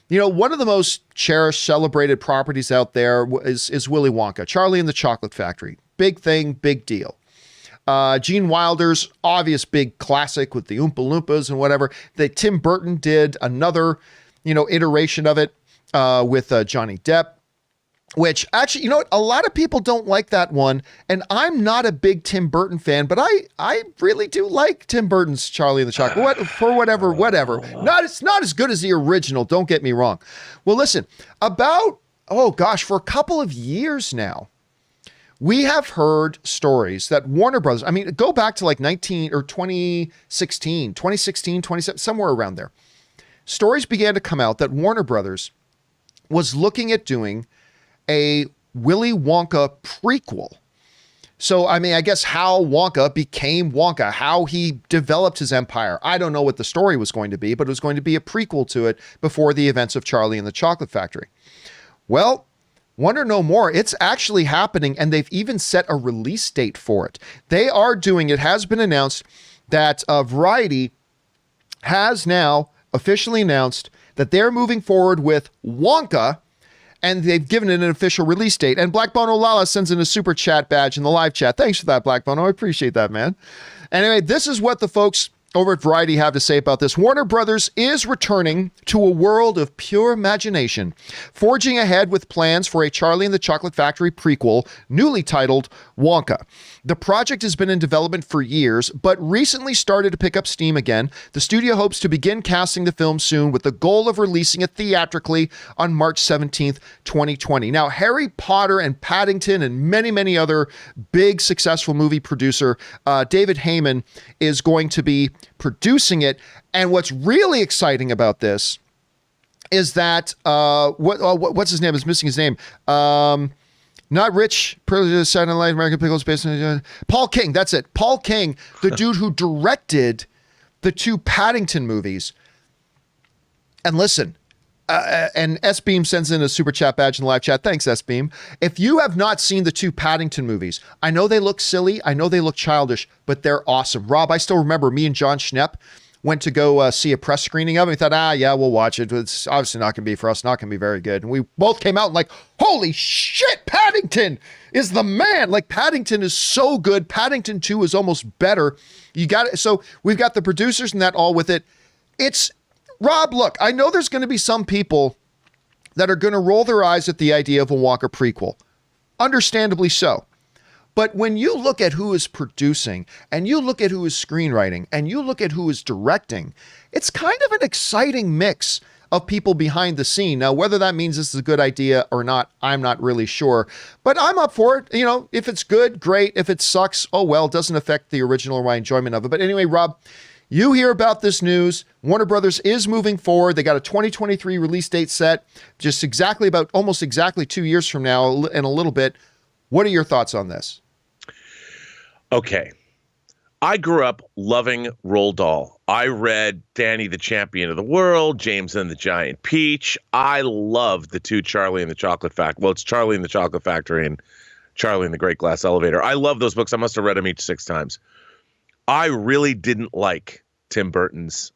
one of the most cherished, celebrated properties out there is Willy Wonka, Charlie and the Chocolate Factory. Big thing, big deal. Gene Wilder's obvious big classic with the Oompa Loompas and whatever. Tim Burton did another, iteration of it with Johnny Depp, which actually, a lot of people don't like that one. And I'm not a big Tim Burton fan, but I really do like Tim Burton's Charlie and the Chocolate, whatever. It's not as good as the original. Don't get me wrong. Well, listen, for a couple of years now, we have heard stories that Warner Brothers, go back to like 2016, 2017, somewhere around there. Stories began to come out that Warner Brothers was looking at doing a Willy Wonka prequel. So, I guess how Wonka became Wonka, how he developed his empire. I don't know what the story was going to be, but it was going to be a prequel to it before the events of Charlie and the Chocolate Factory. Well, wonder no more. It's actually happening, and they've even set a release date for it. They are doing it. Has been announced that Variety has now officially announced that they're moving forward with Wonka, and they've given it an official release date. And Black Bono Lala sends in a super chat badge in the live chat. Thanks for that, Black Bono. I appreciate that, man. Anyway, this is what the folks over at Variety have to say about this. Warner Brothers is returning to a world of pure imagination, forging ahead with plans for a Charlie and the Chocolate Factory prequel, newly titled Wonka. The project has been in development for years, but recently started to pick up steam again. The studio hopes to begin casting the film soon with the goal of releasing it theatrically on March 17th, 2020. Now, Harry Potter and Paddington and many, many other big successful movie producer, David Heyman, is going to be producing it. And what's really exciting about this is that, what's his name? Is missing his name. Not Rich, Saturday Night Live, American Pickles, based on Paul King. That's it. Paul King, the dude who directed the two Paddington movies. And listen, and S-Beam sends in a super chat badge in the live chat. Thanks, S-Beam. If you have not seen the two Paddington movies, I know they look silly. I know they look childish, but they're awesome. Rob, I still remember me and John Schnepp went to go see a press screening of it. We thought, yeah, we'll watch it. It's obviously not going to be for us, not going to be very good. And we both came out and like, holy shit, Paddington is the man. Like, Paddington is so good. Paddington 2 is almost better. You got it. So we've got the producers and that all with it. It's, Rob, look, I know there's going to be some people that are going to roll their eyes at the idea of a Wonka prequel. Understandably so. But when you look at who is producing and you look at who is screenwriting and you look at who is directing, it's kind of an exciting mix of people behind the scene. Now, whether that means this is a good idea or not, I'm not really sure, but I'm up for it. If it's good, great. If it sucks, oh well, it doesn't affect the original or my enjoyment of it. But anyway, Rob, you hear about this news. Warner Brothers is moving forward. They got a 2023 release date set, just almost exactly 2 years from now and a little bit. What are your thoughts on this? Okay. I grew up loving Roald Dahl. I read Danny the Champion of the World, James and the Giant Peach. I loved the two Charlie and the Chocolate Factory. Well, it's Charlie and the Chocolate Factory and Charlie and the Great Glass Elevator. I love those books. I must have read them each 6 times. I really didn't like Tim Burton's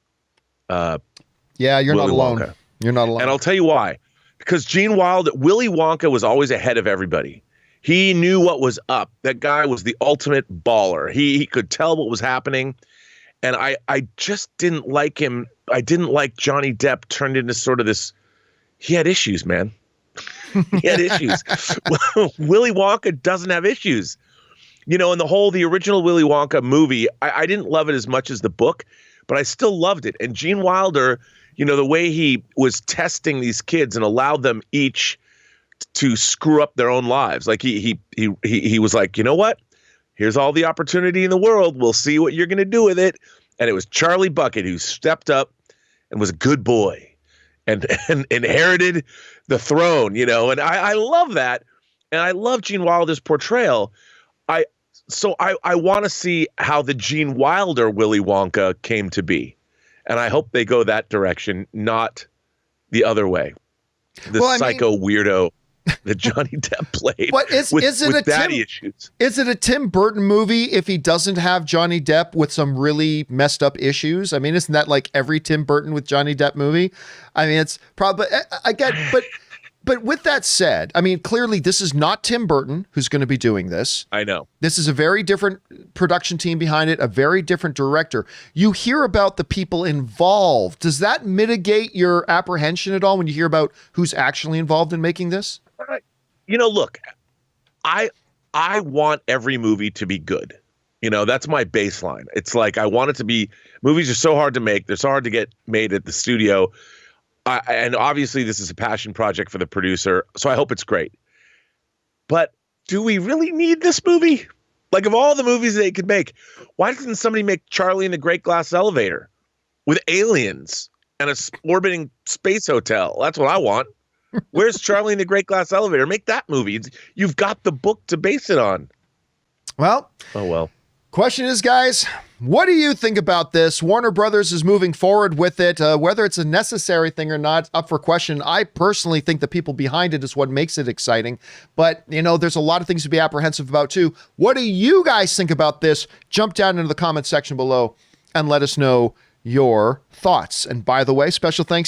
Yeah, you're Willy not alone. Wonka. You're not alone. And I'll tell you why. Because Gene Wilder, Willy Wonka was always ahead of everybody. He knew what was up. That guy was the ultimate baller. He could tell what was happening. And I just didn't like him. I didn't like Johnny Depp turned into sort of this. He had issues, man. He had issues. Willy Wonka doesn't have issues. And the original Willy Wonka movie, I didn't love it as much as the book, but I still loved it. And Gene Wilder, the way he was testing these kids and allowed them each to screw up their own lives. Like he was like, you know what? Here's all the opportunity in the world. We'll see what you're going to do with it. And it was Charlie Bucket who stepped up and was a good boy and inherited the throne, and I love that. And I love Gene Wilder's portrayal. So I want to see how the Gene Wilder Willy Wonka came to be. And I hope they go that direction, not the other way. Psycho weirdo. that Johnny Depp played. But is it with a daddy Tim, issues. Is it a Tim Burton movie if he doesn't have Johnny Depp with some really messed up issues? I mean, isn't that like every Tim Burton with Johnny Depp movie? I mean, it's probably, I get, but with that said, I mean, clearly this is not Tim Burton who's going to be doing this. I know. This is a very different production team behind it, a very different director. You hear about the people involved. Does that mitigate your apprehension at all when you hear about who's actually involved in making this? Look, I want every movie to be good. That's my baseline. It's like I want it to be. Movies are so hard to make. They're so hard to get made at the studio. And obviously this is a passion project for the producer, so I hope it's great. But do we really need this movie? Like, of all the movies they could make, why doesn't somebody make Charlie and the Great Glass Elevator with aliens and a orbiting space hotel? That's what I want. Where's Charlie and the Great Glass Elevator? Make that movie. You've got the book to base it on. Well. Oh, well. Question is, guys, what do you think about this? Warner Brothers is moving forward with it. Whether it's a necessary thing or not, up for question. I personally think the people behind it is what makes it exciting. But, there's a lot of things to be apprehensive about, too. What do you guys think about this? Jump down into the comment section below and let us know your thoughts. And by the way, special thanks